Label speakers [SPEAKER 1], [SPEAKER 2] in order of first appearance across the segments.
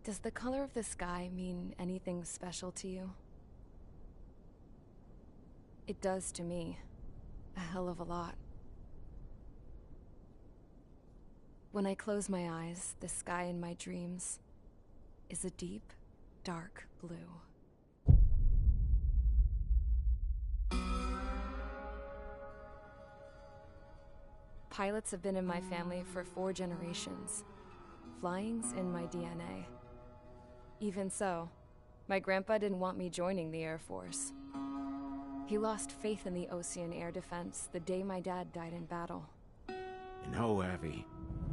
[SPEAKER 1] Does the color of the sky mean anything special to you? It does to me. A hell of a lot. When I close my eyes, the sky in my dreams is a deep, dark blue. Pilots have been in my family for 4 generations. Flying's in my DNA. Even so, my grandpa didn't want me joining the Air Force. He lost faith in the Osean Air Defense the day my dad died in battle.
[SPEAKER 2] You know, Abby,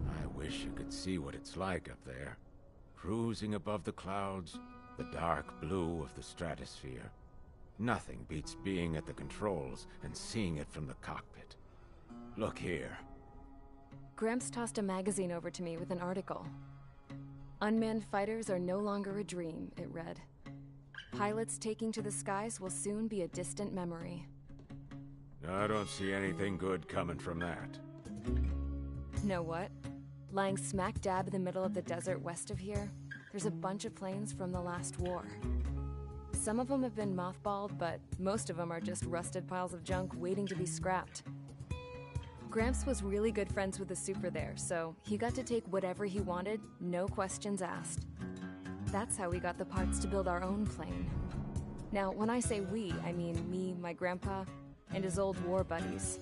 [SPEAKER 2] I wish you could see what it's like up there. Cruising above the clouds, the dark blue of the stratosphere. Nothing beats being at the controls and seeing it from the cockpit. Look here.
[SPEAKER 1] Gramps tossed a magazine over to me with an article. Unmanned fighters are no longer a dream, it read. Pilots taking to the skies will soon be a distant memory.
[SPEAKER 2] I don't see anything good coming from that.
[SPEAKER 1] Know what? Lying smack dab in the middle of the desert west of here, there's a bunch of planes from the last war. Some of them have been mothballed, but most of them are just rusted piles of junk waiting to be scrapped. Gramps was really good friends with the super there, so he got to take whatever he wanted, no questions asked. That's how we got the parts to build our own plane. Now, when I say we, I mean me, my grandpa, and his old war buddies.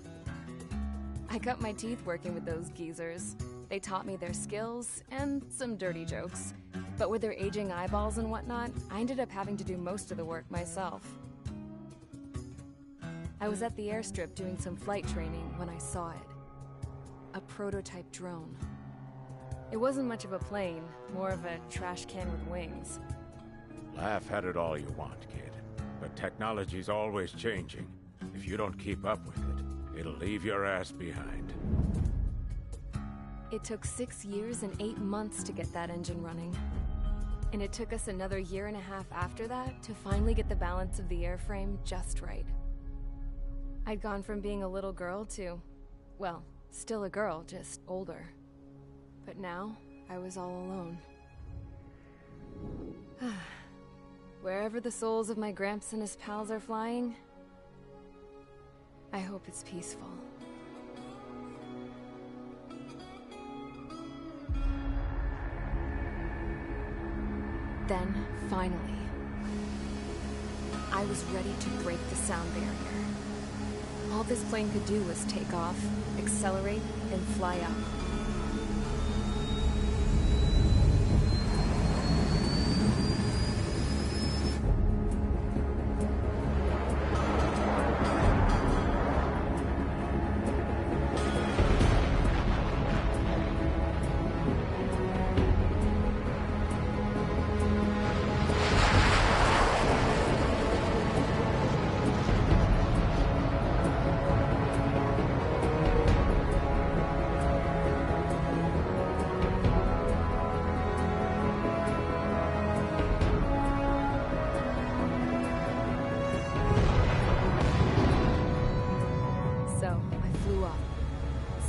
[SPEAKER 1] I cut my teeth working with those geezers. They taught me their skills, and some dirty jokes. But with their aging eyeballs and whatnot, I ended up having to do most of the work myself. I was at the airstrip doing some flight training when I saw it. A prototype drone. It wasn't much of a plane, more of a trash can with wings.
[SPEAKER 2] Laugh at it all you want, kid. But technology's always changing. If you don't keep up with it, it'll leave your ass behind.
[SPEAKER 1] It took 6 years and 8 months to get that engine running. And it took us another 1.5 years after that to finally get the balance of the airframe just right. I'd gone from being a little girl to, well, still a girl, just older. But now, I was all alone. Wherever the souls of my Gramps and his pals are flying, I hope it's peaceful. Then, finally, I was ready to break the sound barrier. All this plane could do was take off, accelerate, and fly up.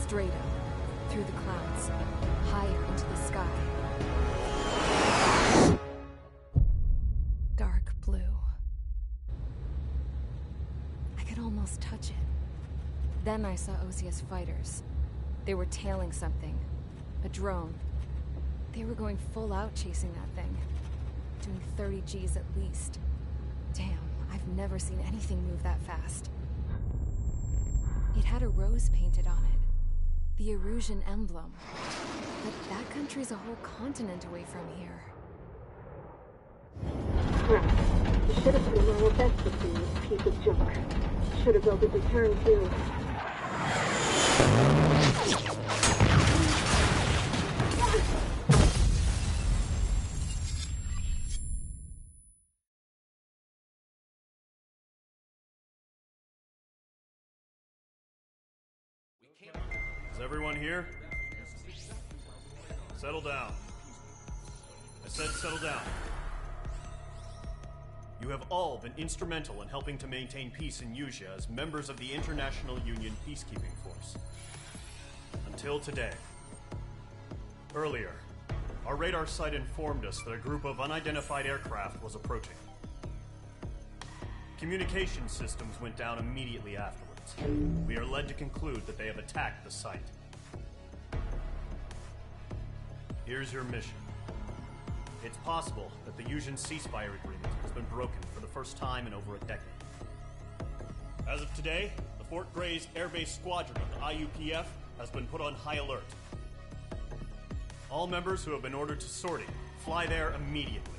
[SPEAKER 1] Straight up, through the clouds, higher into the sky. Dark blue. I could almost touch it. Then I saw Osia's fighters. They were tailing something. A drone. They were going full out chasing that thing. doing 30 Gs at least. Damn, I've never seen anything move that fast. It had a rose painted on it. The Erusian emblem. But that country's a whole continent away from here.
[SPEAKER 3] Crap. You should have been my best with this piece of junk. Should have built a deterrent too.
[SPEAKER 4] Is everyone here? Settle down. I said settle down. You have all been instrumental in helping to maintain peace in Usea as members of the International Union Peacekeeping Force. Until today. Earlier, our radar site informed us that a group of unidentified aircraft was approaching. Communication systems went down immediately afterwards. We are led to conclude that they have attacked the site. Here's your mission. It's possible that the Usian ceasefire agreement has been broken for the first time in over a decade. As of today, the Fort Grays Air Base Squadron of the IUPF has been put on high alert. All members who have been ordered to sortie, fly there immediately.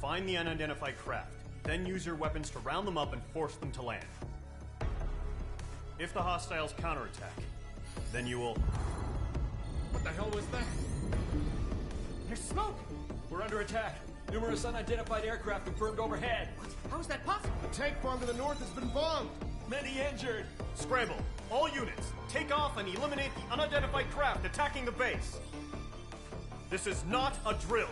[SPEAKER 4] Find the unidentified craft, then use your weapons to round them up and force them to land. If the hostiles counterattack, then you will...
[SPEAKER 5] What the hell was that? There's smoke! We're under attack. Numerous unidentified aircraft confirmed overhead. What? How is that possible?
[SPEAKER 6] The tank farm to the north has been bombed!
[SPEAKER 5] Many injured!
[SPEAKER 4] Scramble! All units, take off and eliminate the unidentified craft attacking the base! This is not a drill!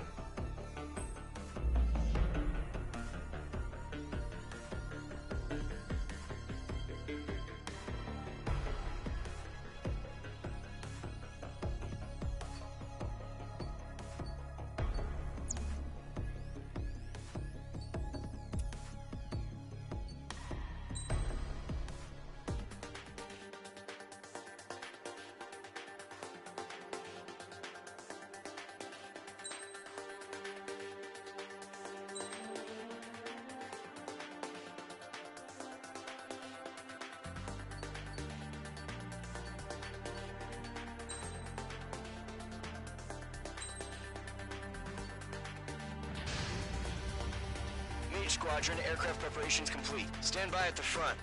[SPEAKER 7] Squadron, aircraft preparations complete. Stand by at the front.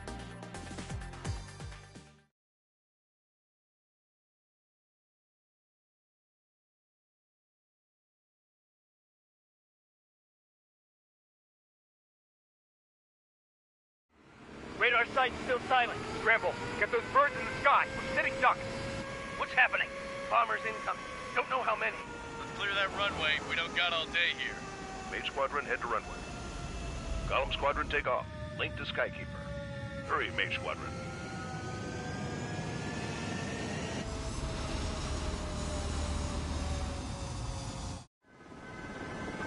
[SPEAKER 8] Radar site's still silent. Scramble. Get those birds in the sky. We're sitting ducks. What's happening? Bombers incoming. Don't know how many.
[SPEAKER 9] Let's clear that runway. We don't got all day here.
[SPEAKER 10] Mage Squadron, head to runway. Golem Squadron, take off. Link to Skykeeper. Hurry, Mage Squadron.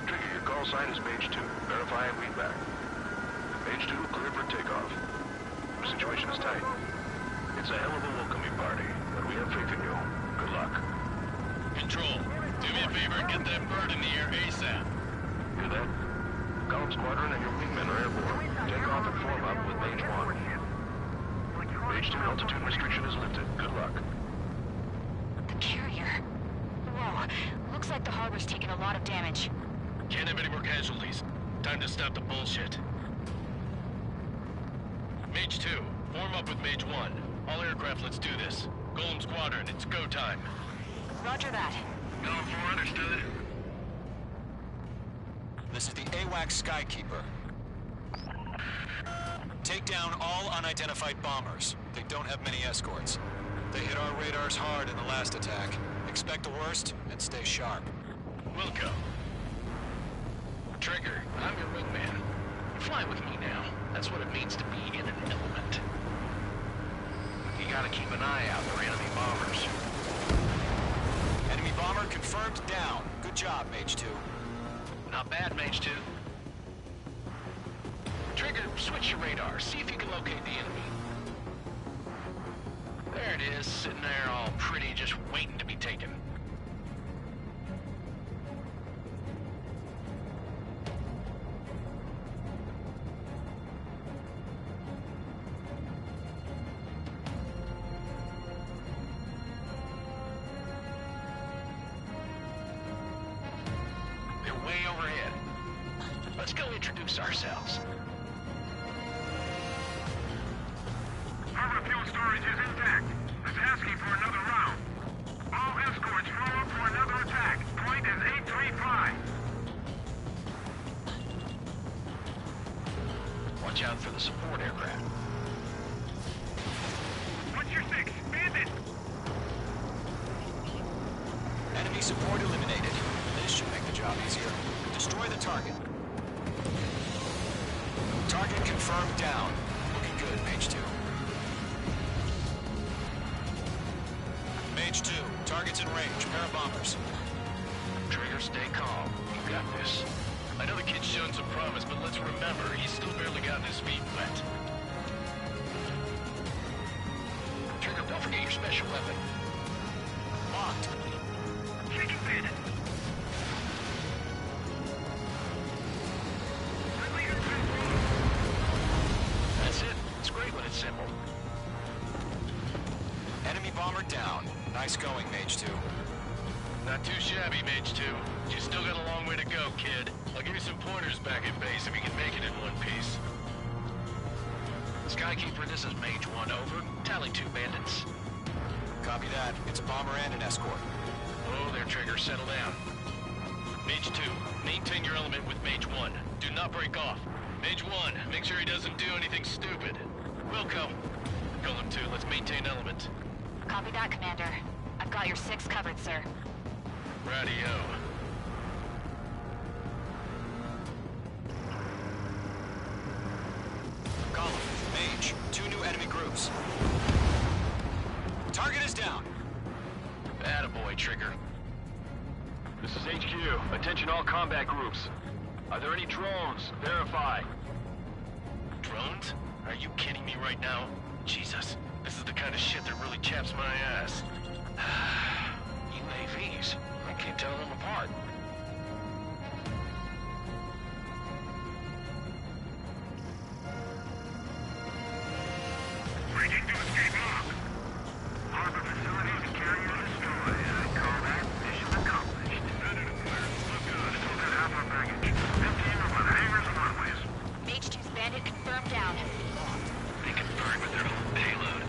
[SPEAKER 10] Trigger, your call sign is Mage 2. Verify and read back. Mage 2, clear for takeoff. The situation is tight. It's a hell of a welcoming party, but we have faith in you. Good luck.
[SPEAKER 9] Control, do me a favor and get that bird in the air ASAP.
[SPEAKER 10] Hear that? Golem Squadron and your wingmen are airborne. Take off and form up with Mage 1. Mage 2, altitude restriction is lifted. Good luck.
[SPEAKER 11] The carrier. Whoa. Looks like the harbor's taken a lot of damage.
[SPEAKER 9] Can't have any more casualties. Time to stop the bullshit. Mage 2, form up with Mage 1. All aircraft, let's do this. Golem Squadron, it's go time.
[SPEAKER 11] Roger that.
[SPEAKER 9] Golem 4, understood.
[SPEAKER 12] This is the AWAC Skykeeper. Take down all unidentified bombers. They don't have many escorts. They hit our radars hard in the last attack. Expect the worst and stay sharp.
[SPEAKER 9] Wilco. Trigger, I'm your wingman. You fly with me now. That's what it means to be in an element. You gotta keep an eye out for enemy bombers.
[SPEAKER 12] Enemy bomber confirmed down. Good job, Mage 2.
[SPEAKER 9] Not bad, Mage 2. Trigger, switch your radar. See if you can locate the enemy. There it is, sitting there all pretty, just waiting to be taken. way overhead. Let's go introduce ourselves.
[SPEAKER 10] Harbor fuel storage is intact. It's asking for another round. All escorts flow up for another attack. Point is 835.
[SPEAKER 9] Watch out for the support aircraft.
[SPEAKER 10] What's your six? Bandit!
[SPEAKER 12] Enemy support eliminated. This should make the job easier. Destroy the target. Target confirmed down. Looking good, Mage 2. Mage 2, target's in range. Pair of bombers.
[SPEAKER 9] Trigger, stay calm. You got this. I know the kid's shown some promise, but let's remember, he's still barely gotten his feet wet. Trigger, don't forget your special weapon.
[SPEAKER 12] Locked.
[SPEAKER 10] Taking Bandit.
[SPEAKER 9] That's it. It's great when it's simple.
[SPEAKER 12] Enemy bomber down. Nice going, Mage 2.
[SPEAKER 9] Not too shabby, Mage 2. You still got a long way to go, kid. I'll give you some pointers back at base if you can make it in one piece. Skykeeper, this is Mage 1, over. Tally 2 bandits.
[SPEAKER 12] Copy that. It's a bomber and an escort.
[SPEAKER 9] Oh, there, Trigger. Settle down. Mage 2, maintain your element with Mage 1. Do not break off. Mage 1, make sure he doesn't do anything stupid. Wilco. Golem 2, let's maintain element.
[SPEAKER 11] Copy that, Commander. I've got your 6 covered, sir.
[SPEAKER 9] Radio.
[SPEAKER 12] Golem, Mage, 2 new enemy groups. Target is down.
[SPEAKER 9] Attaboy, Trigger.
[SPEAKER 5] This is HQ. Attention all combat groups. Are there any drones? Verify.
[SPEAKER 9] Drones? Are you kidding me right now? Jesus, this is the kind of shit that really chaps my ass. UAVs. I can't tell them apart.
[SPEAKER 10] Breaking to escape lock. Harbor facilities carrier destroyed. I call that mission accomplished. Look good. Still got half our baggage. 15 over the hangars and runways.
[SPEAKER 11] Mage 2's bandit confirmed down.
[SPEAKER 9] They confirmed with their whole payload.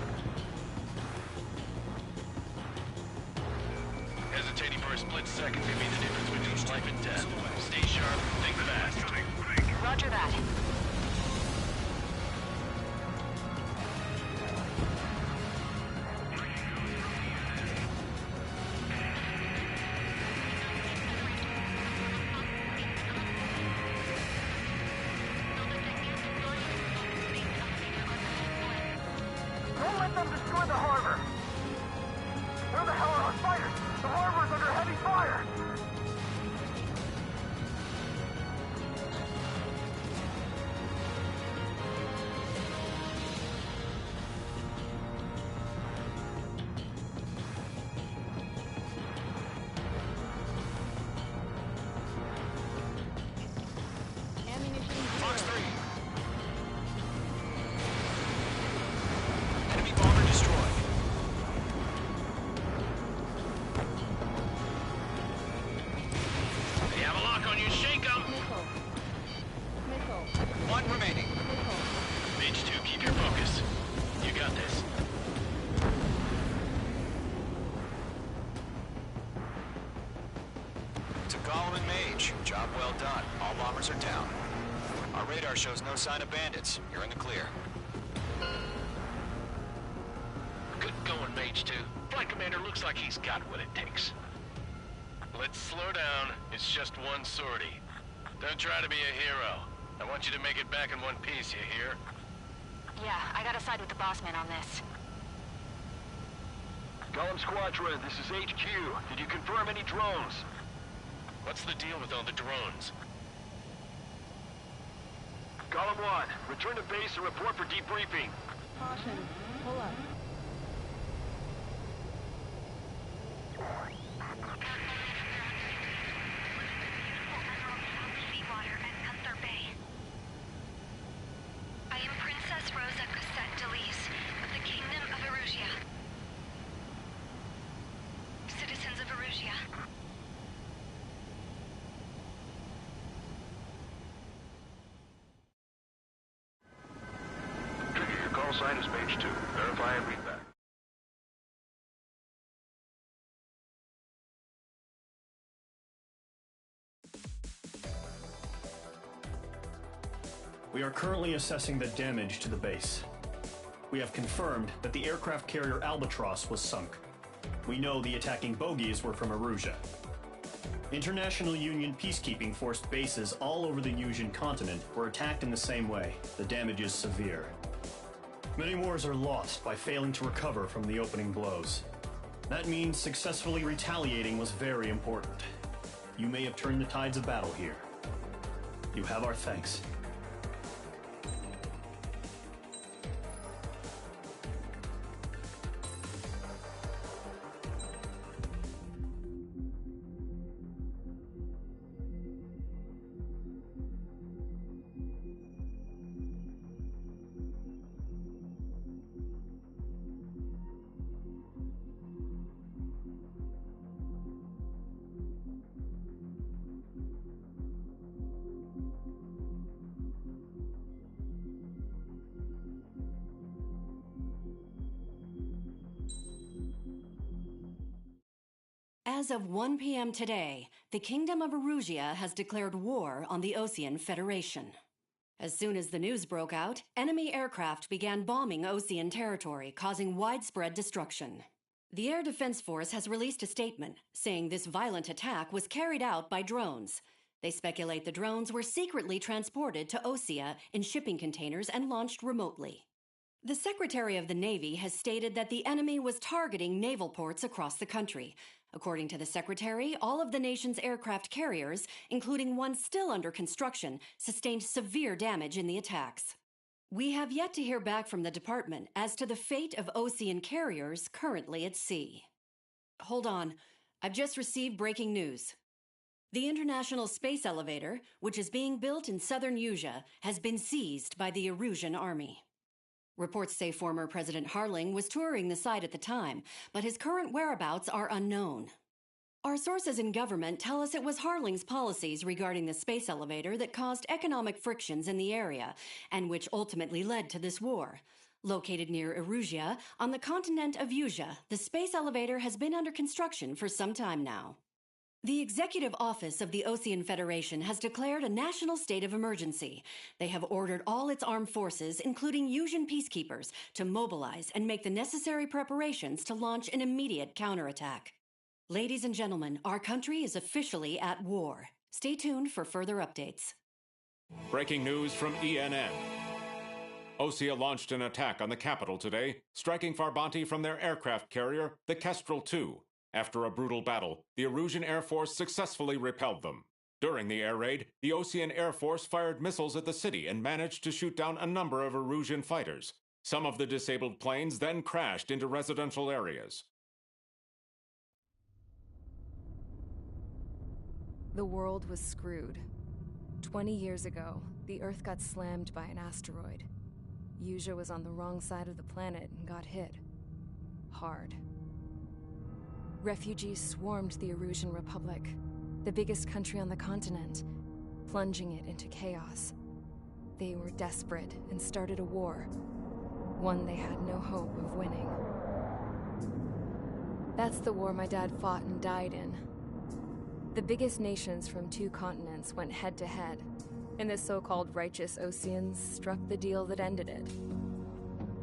[SPEAKER 9] Hesitating for a split second may be the difference between life and death. Stay sharp, think fast.
[SPEAKER 11] Roger that.
[SPEAKER 10] Don't let them destroy the harbor! Where the hell are our fighters? The harbor is under heavy fire!
[SPEAKER 12] Fox 3. Enemy bomber destroyed.
[SPEAKER 9] They have a lock on you, shake 'em!
[SPEAKER 12] One remaining.
[SPEAKER 9] Mage 2, keep your focus. You got this.
[SPEAKER 12] To Golem and Mage, job well done. All bombers are down. Our radar shows no sign of bandits. You're in the clear.
[SPEAKER 9] Good going, Mage 2. Flight Commander looks like he's got what it takes. Let's slow down. It's just one sortie. Don't try to be a hero. I want you to make it back in one piece, you hear?
[SPEAKER 11] Yeah, I gotta side with the boss man on this.
[SPEAKER 5] Golem Squadron, this is HQ. Did you confirm any drones?
[SPEAKER 9] What's the deal with all the drones?
[SPEAKER 5] Golem 1, return to base and report for debriefing.
[SPEAKER 3] Caution. Pull up.
[SPEAKER 11] Seawater at Gunther Bay. I am Princess Rosa Cosette Delise of the Kingdom of Erusia. Citizens of Erusia.
[SPEAKER 10] sign is page 2. Verify and read back.
[SPEAKER 4] We are currently assessing the damage to the base. We have confirmed that the aircraft carrier Albatross was sunk. We know the attacking bogies were from Erusia. International Union peacekeeping force bases all over the Yusian continent were attacked in the same way. The damage is severe. Many wars are lost by failing to recover from the opening blows. That means successfully retaliating was very important. You may have turned the tides of battle here. You have our thanks.
[SPEAKER 13] As of 1 p.m. today, the Kingdom of Erusia has declared war on the Osean Federation. As soon as the news broke out, enemy aircraft began bombing Osean territory, causing widespread destruction. The Air Defense Force has released a statement saying this violent attack was carried out by drones. They speculate the drones were secretly transported to Osea in shipping containers and launched remotely. The Secretary of the Navy has stated that the enemy was targeting naval ports across the country. According to the Secretary, all of the nation's aircraft carriers, including one still under construction, sustained severe damage in the attacks. We have yet to hear back from the department as to the fate of Osean carriers currently at sea. Hold on. I've just received breaking news. The International Space Elevator, which is being built in southern Yusia, has been seized by the Erusian army. Reports say former President Harling was touring the site at the time, but his current whereabouts are unknown. Our sources in government tell us it was Harling's policies regarding the space elevator that caused economic frictions in the area, and which ultimately led to this war. Located near Erusia, on the continent of Yusia, the space elevator has been under construction for some time now. The Executive Office of the Osean Federation has declared a national state of emergency. They have ordered all its armed forces, including Yusian peacekeepers, to mobilize and make the necessary preparations to launch an immediate counterattack. Ladies and gentlemen, our country is officially at war. Stay tuned for further updates.
[SPEAKER 14] Breaking news from ENN. Osea launched an attack on the capital today, striking Farbanti from their aircraft carrier, the Kestrel II. After a brutal battle, the Erusian Air Force successfully repelled them. During the air raid, the Osean Air Force fired missiles at the city and managed to shoot down a number of Erusian fighters. Some of the disabled planes then crashed into residential areas.
[SPEAKER 1] The world was screwed. 20 years ago, the Earth got slammed by an asteroid. Yusia was on the wrong side of the planet and got hit. Hard. Refugees swarmed the Erusian Republic, the biggest country on the continent, plunging it into chaos. They were desperate and started a war, one they had no hope of winning. That's the war my dad fought and died in. The biggest nations from 2 continents went head-to-head, and the so-called righteous Oseans struck the deal that ended it.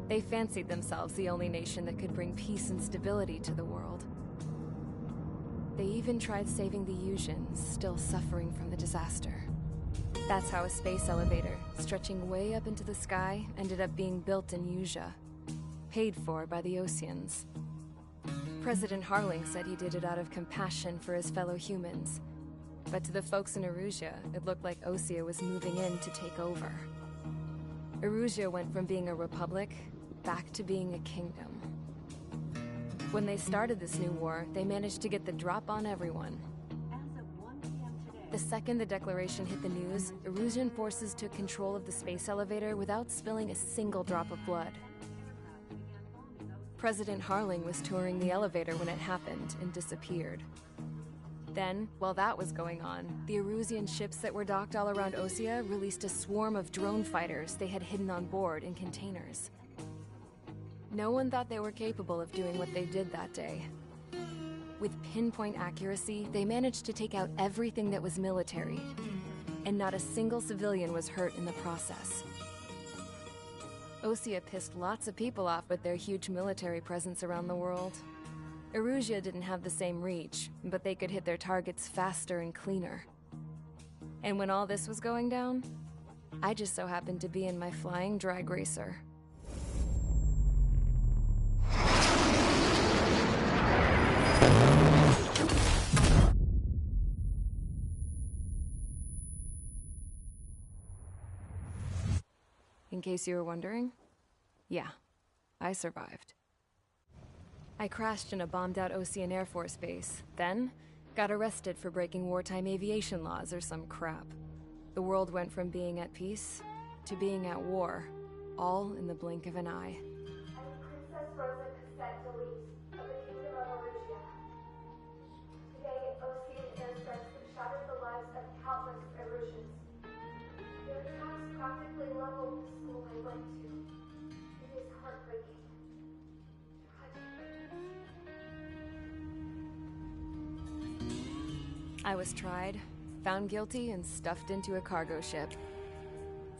[SPEAKER 1] They fancied themselves the only nation that could bring peace and stability to the world. They even tried saving the Yusians, still suffering from the disaster. That's how a space elevator, stretching way up into the sky, ended up being built in Yusia, paid for by the Oseans. President Harling said he did it out of compassion for his fellow humans. But to the folks in Erusia, it looked like Osea was moving in to take over. Erusia went from being a republic back to being a kingdom. When they started this new war, they managed to get the drop on everyone. The second the declaration hit the news, Erusian forces took control of the space elevator without spilling a single drop of blood. President Harling was touring the elevator when it happened and disappeared. Then, while that was going on, the Erusian ships that were docked all around Osea released a swarm of drone fighters they had hidden on board in containers. No one thought they were capable of doing what they did that day. With pinpoint accuracy, they managed to take out everything that was military, and not a single civilian was hurt in the process. Osea pissed lots of people off with their huge military presence around the world. Erusea didn't have the same reach, but they could hit their targets faster and cleaner. And when all this was going down, I just so happened to be in my flying drag racer. In case you were wondering, yeah, I survived. I crashed in a bombed-out Osean Air Force base, then got arrested for breaking wartime aviation laws or some crap. The world went from being at peace to being at war, all in the blink of an eye.
[SPEAKER 15] Princess Rosa Cassette Delete of the Kingdom of Erusea. Today, Osean airstrikes have shattered the lives of countless Erusians. Their attacks practically leveled the school I went to. It is heartbreaking.
[SPEAKER 1] I was tried, found guilty, and stuffed into a cargo ship.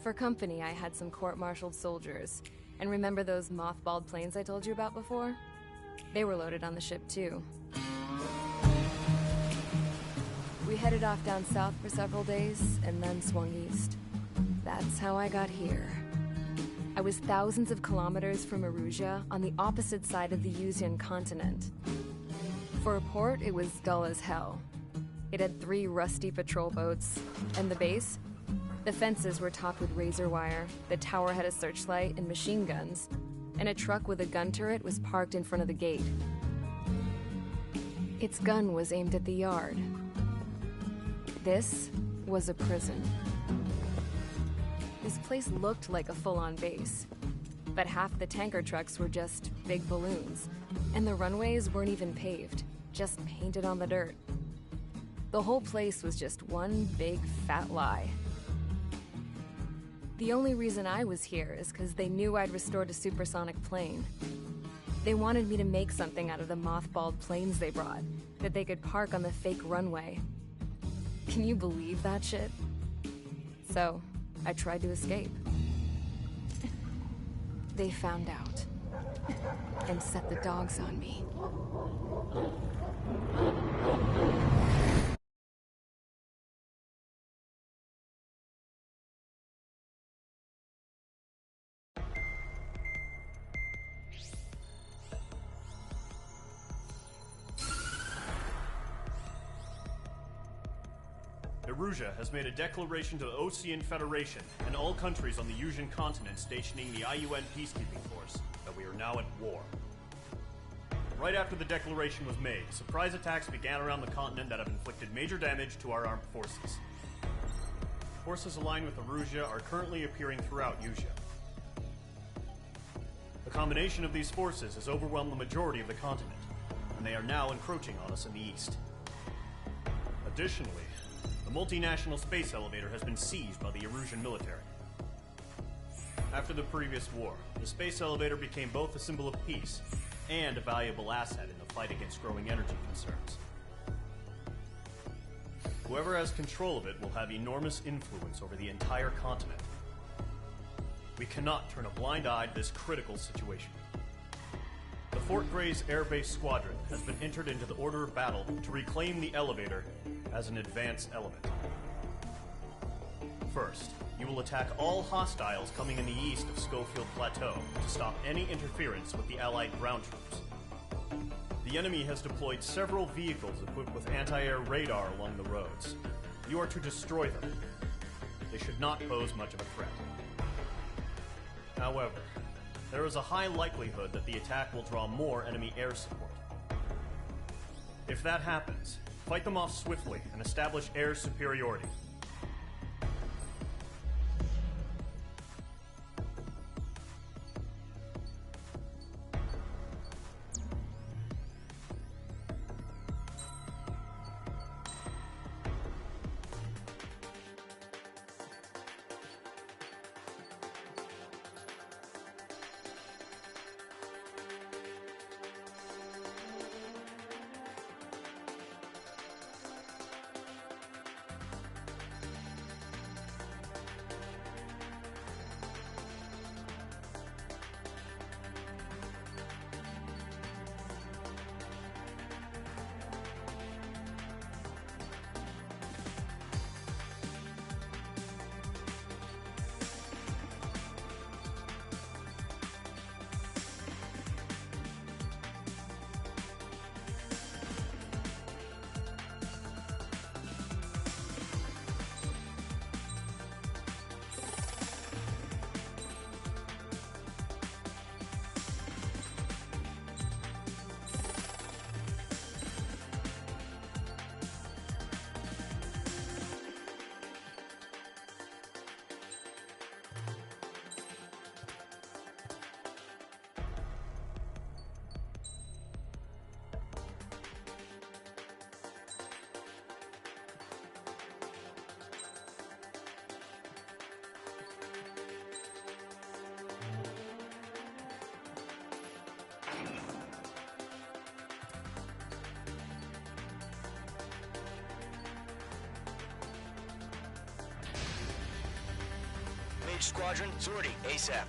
[SPEAKER 1] For company, I had some court-martialed soldiers. And remember those mothballed planes I told you about before? They were loaded on the ship, too. We headed off down south for several days, and then swung east. That's how I got here. I was thousands of kilometers from Erusea, on the opposite side of the Usean continent. For a port, it was dull as hell. It had 3 rusty patrol boats, and the base? The fences were topped with razor wire, the tower had a searchlight and machine guns, and a truck with a gun turret was parked in front of the gate. Its gun was aimed at the yard. This was a prison. This place looked like a full-on base, but half the tanker trucks were just big balloons, and the runways weren't even paved, just painted on the dirt. The whole place was just one big fat lie. The only reason I was here is because they knew I'd restored a supersonic plane. They wanted me to make something out of the mothballed planes they brought, that they could park on the fake runway. Can you believe that shit? So, I tried to escape. They found out, and set the dogs on me.
[SPEAKER 4] Erusea has made a declaration to the Osean Federation and all countries on the Usean continent stationing the IUN peacekeeping force that we are now at war. Right after the declaration was made, surprise attacks began around the continent that have inflicted major damage to our armed forces. Forces aligned with Erusea are currently appearing throughout Usea. The combination of these forces has overwhelmed the majority of the continent, and they are now encroaching on us in the east. Additionally, the multinational space elevator has been seized by the Erusian military. After the previous war, the space elevator became both a symbol of peace and a valuable asset in the fight against growing energy concerns. Whoever has control of it will have enormous influence over the entire continent. We cannot turn a blind eye to this critical situation. The Fort Grays Air Base Squadron has been entered into the order of battle to reclaim the elevator as an advanced element. First, you will attack all hostiles coming in the east of Schofield Plateau to stop any interference with the Allied ground troops. The enemy has deployed several vehicles equipped with anti-air radar along the roads. You are to destroy them. They should not pose much of a threat. However, there is a high likelihood that the attack will draw more enemy air support. If that happens, fight them off swiftly and establish air superiority.
[SPEAKER 7] Which squadron? Sortie, ASAP.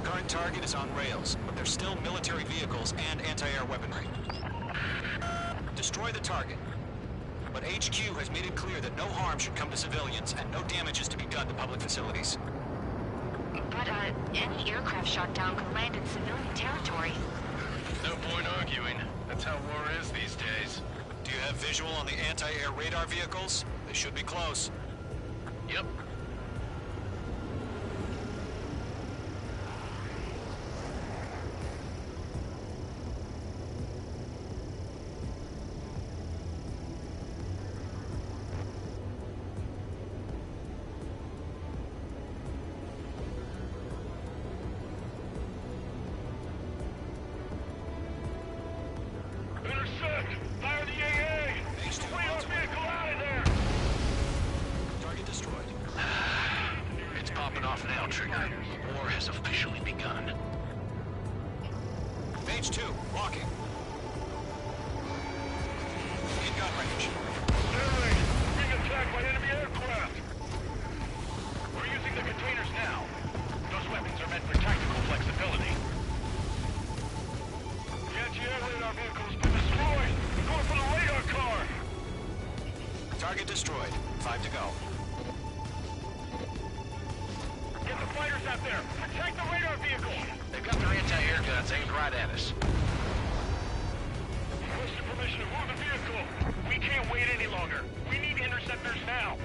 [SPEAKER 12] Current target is on rails, but there's still military vehicles and anti-air weaponry. Destroy the target. But HQ has made it clear that no harm should come to civilians and no damage is to be done to public facilities.
[SPEAKER 11] But, any aircraft shot down could land in civilian territory.
[SPEAKER 9] No point arguing. That's how war is these days.
[SPEAKER 12] Do you have visual on the anti-air radar vehicles? They should be close.
[SPEAKER 9] Yep.
[SPEAKER 12] Phase 2, locking. In gun range.
[SPEAKER 8] Airway, being attacked by enemy aircraft. We're using the containers now. Those weapons are meant for tactical flexibility. The anti-air radar vehicle has been destroyed. We're going for the radar car.
[SPEAKER 12] Target destroyed. 5 to go.
[SPEAKER 8] Get the fighters out there. Protect the radar vehicle.
[SPEAKER 9] They've got their anti-air guns aimed right at us.
[SPEAKER 8] Requested permission to move the vehicle. We can't wait any longer. We need interceptors now.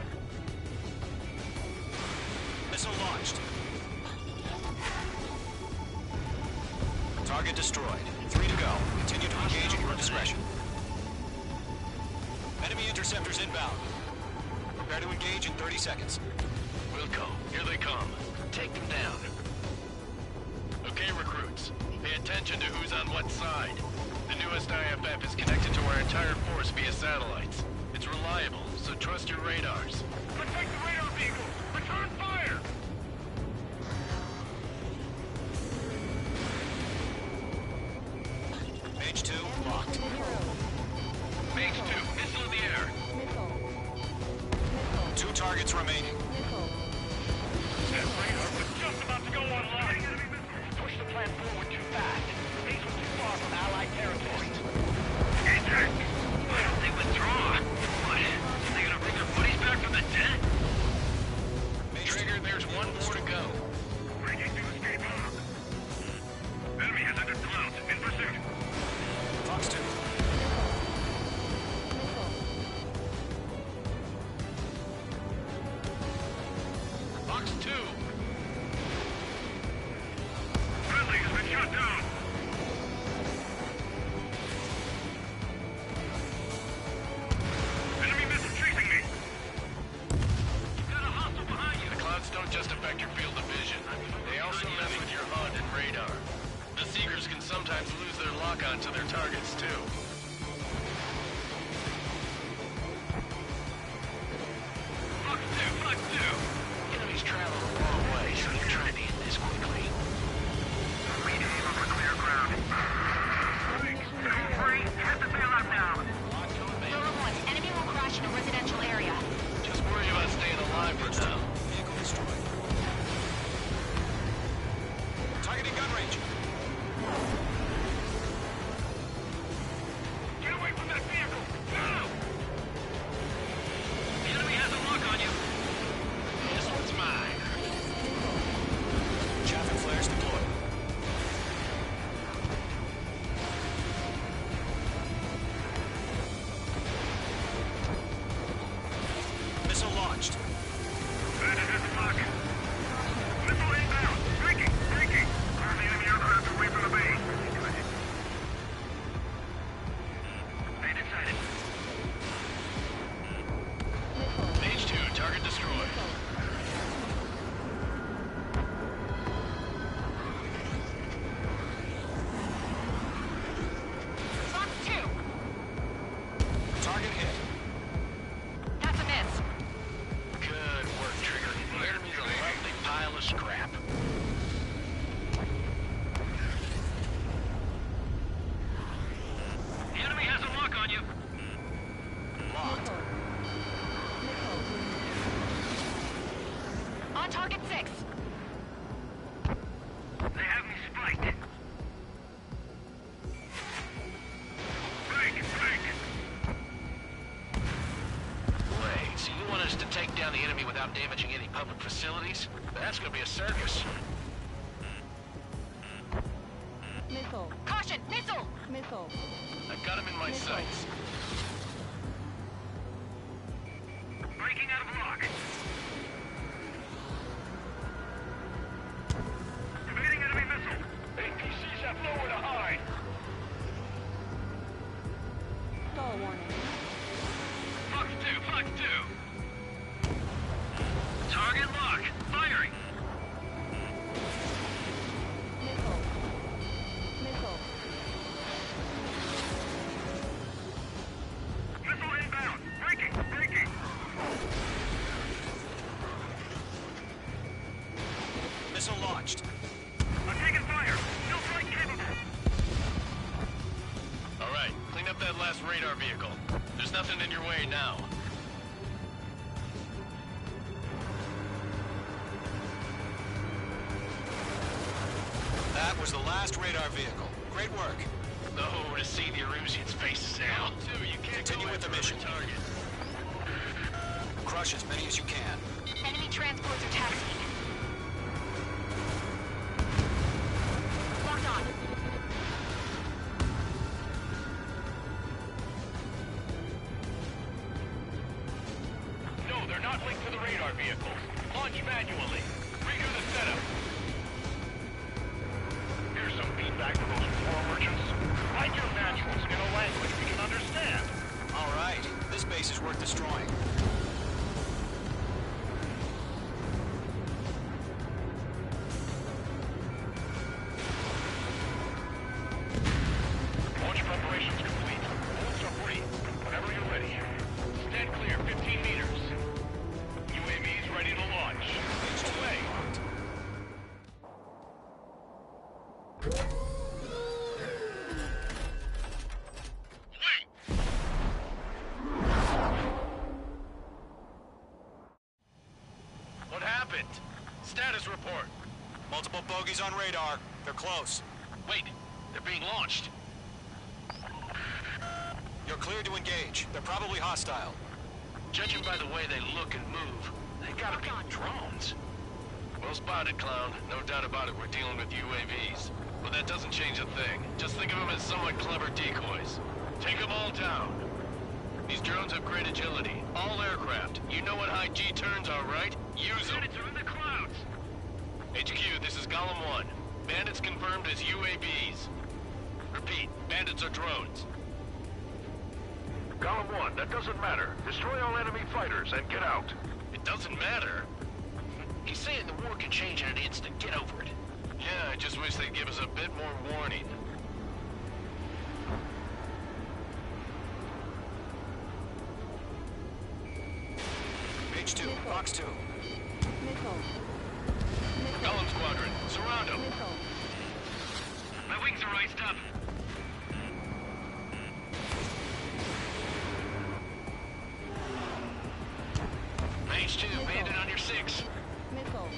[SPEAKER 12] Missile launched. Target destroyed. 3 to go. Continue to engage at your discretion. Enemy interceptors inbound. Prepare to engage in 30 seconds.
[SPEAKER 9] Wilco, here they come. Take them down. Okay, recruits. Pay attention to who's on what side. The newest IFF is connected to our entire force via satellites. It's reliable, so trust your radars.
[SPEAKER 8] Protect the radar vehicle! Return fire!
[SPEAKER 12] Phase 2, locked.
[SPEAKER 9] Phase 2, missile in the air.
[SPEAKER 12] 2 targets remaining.
[SPEAKER 8] That radar was just about to go online. Push the plan forward too fast. Base was too far from Allied territory. Eject! Why don't they withdraw? What? Are they gonna bring their buddies back from the dead?
[SPEAKER 9] Trigger, there's one more to go.
[SPEAKER 8] Breaking to escape arm. Enemy has entered clouds. In pursuit.
[SPEAKER 12] Fox 2.
[SPEAKER 9] Fox 2.
[SPEAKER 8] Friendly has been shot down. Enemy missile chasing me. You've got a hostile behind you.
[SPEAKER 9] The clouds don't just affect your field of vision. They also mess with your HUD and radar. The Seekers can sometimes lose their lock-on to their targets, too.
[SPEAKER 8] Fox 2, Fox 2.
[SPEAKER 9] Enemies travel a long way, so you're trying to end this quickly.
[SPEAKER 8] We aim over clear ground. Free, head the bail out now.
[SPEAKER 11] Zero 1, enemy will crash in a residential area.
[SPEAKER 9] Just worry about staying alive for now.
[SPEAKER 12] Vehicle destroyed. Targeting gun range.
[SPEAKER 9] on damaging any public facilities. That's gonna be a circus.
[SPEAKER 3] Missile.
[SPEAKER 11] Caution! Missile!
[SPEAKER 3] Missile.
[SPEAKER 9] I've got him in my sights.
[SPEAKER 8] Breaking out of lock. Evading enemy missile. APCs have nowhere to hide.
[SPEAKER 3] Stall warning.
[SPEAKER 8] Fox 2, Fox 2. Target lock. Firing.
[SPEAKER 3] Missile. Missile.
[SPEAKER 8] Missile inbound. Breaking. Breaking.
[SPEAKER 12] Missile launched.
[SPEAKER 8] I'm taking fire. Still flight capable.
[SPEAKER 9] All right, clean up that last radar vehicle. There's nothing in your way now.
[SPEAKER 12] That was the last radar vehicle. Great work.
[SPEAKER 9] Oh, to see the Erusians' faces now.
[SPEAKER 12] You can't continue with the mission.
[SPEAKER 9] Target.
[SPEAKER 12] Crush as many as you can.
[SPEAKER 11] Enemy transports are taxiing. Locked on.
[SPEAKER 8] No, they're not linked to the radar vehicles. Launch manually. Redo the setup. Here's some feedback for those war merchants. Write your manuals in a language we can understand.
[SPEAKER 12] All right. This base is worth destroying.
[SPEAKER 8] Launch preparations complete. Bolts are free. Whenever you're ready. Stand clear, 15 meters. UAVs ready to launch. Away.
[SPEAKER 9] What happened? Status report.
[SPEAKER 12] Multiple bogies on radar. They're close.
[SPEAKER 9] Wait, they're being launched.
[SPEAKER 12] You're cleared to engage. They're probably hostile.
[SPEAKER 9] Judging by the way they look and move, they gotta be drones. Well spotted, clown. No doubt about it, we're dealing with UAVs. But that doesn't change a thing. Just think of them as somewhat clever decoys. Take them all down. These drones have great agility. All aircraft. You know what high G turns are, right? Use them.
[SPEAKER 8] Bandits are in the clouds.
[SPEAKER 9] HQ, this is Golem 1. Bandits confirmed as UAVs. Repeat, bandits are drones.
[SPEAKER 10] Golem 1, that doesn't matter. Destroy all enemy fighters and get out.
[SPEAKER 9] It doesn't matter.
[SPEAKER 7] He's saying the war can change in an instant. Get over it.
[SPEAKER 9] Yeah, I just wish they'd give us a bit more warning.
[SPEAKER 12] Page 2, Fox 2.
[SPEAKER 3] Missile.
[SPEAKER 9] Golem Squadron, surround them.
[SPEAKER 3] Missile.
[SPEAKER 8] My wings are iced up.
[SPEAKER 9] Page 2, bandit on your 6.
[SPEAKER 3] Missile.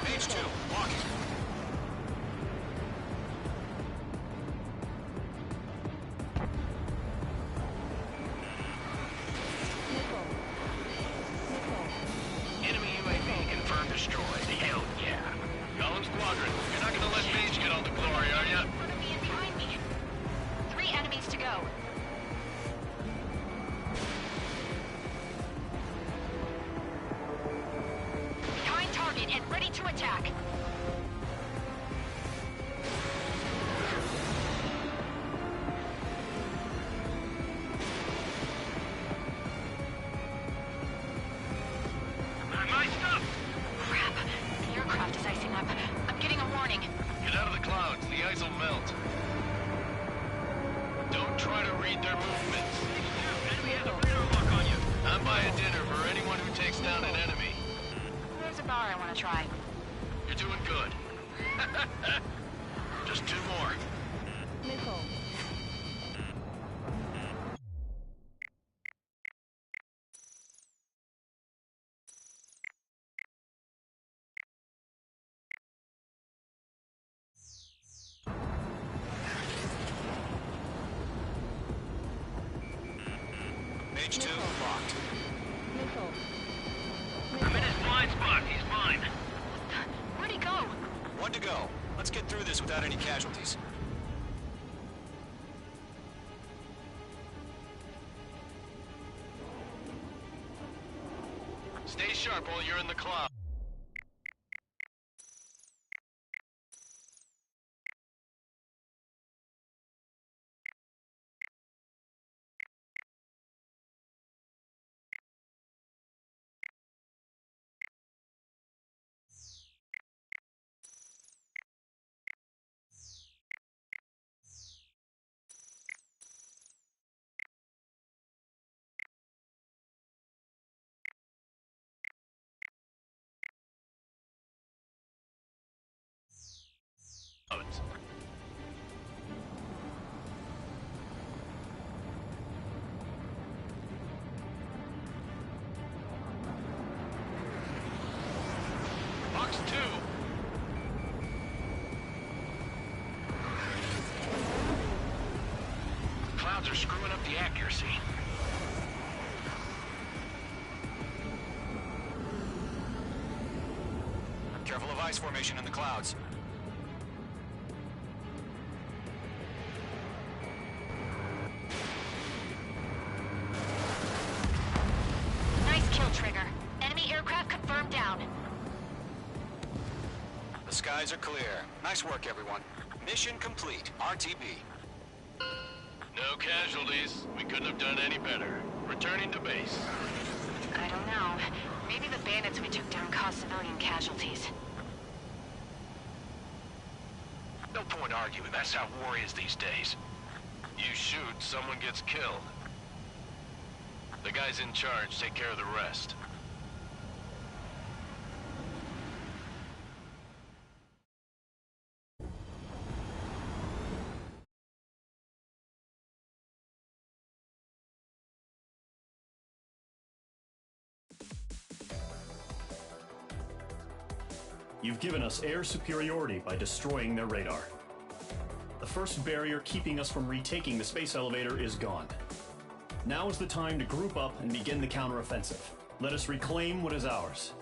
[SPEAKER 12] Page 2, walking.
[SPEAKER 3] Missile. Missile.
[SPEAKER 9] Enemy UAV confirmed destroyed. Hell yeah. Golem Squadron, you're not gonna let Page get all the glory, are ya?
[SPEAKER 11] In front of me and behind me. 3 enemies to go. Behind target and ready to attack.
[SPEAKER 8] I'm iced up.
[SPEAKER 11] Crap. The aircraft is icing up. I'm getting a warning.
[SPEAKER 9] Get out of the clouds, the ice will melt. Don't try to read their movements.
[SPEAKER 8] Enemy has a radar lock on you.
[SPEAKER 9] I'm buying dinner for anyone who takes down an enemy.
[SPEAKER 11] There's a bar I want to try.
[SPEAKER 9] You're doing good. Just 2 more.
[SPEAKER 3] Missile.
[SPEAKER 12] Page 2, locked.
[SPEAKER 3] Missile.
[SPEAKER 8] blind spot. He's mine.
[SPEAKER 11] Where'd he go?
[SPEAKER 12] One to go. Let's get through this without any casualties.
[SPEAKER 9] Stay sharp while you're in the cloud. Box 2. Clouds are screwing up the accuracy.
[SPEAKER 12] Careful of ice formation in the clouds.
[SPEAKER 11] Nice kill, Trigger. Enemy aircraft confirmed down.
[SPEAKER 12] The skies are clear. Nice work, everyone. Mission complete. RTB.
[SPEAKER 9] No casualties. We couldn't have done any better. Returning to base.
[SPEAKER 11] I don't know. Maybe the bandits we took down caused civilian casualties.
[SPEAKER 10] No point arguing. That's how war is these days.
[SPEAKER 9] You shoot, someone gets killed. The guys in charge take care of the rest.
[SPEAKER 4] You've given us air superiority by destroying their radar. The first barrier keeping us from retaking the space elevator is gone. Now is the time to group up and begin the counteroffensive. Let us reclaim what is ours.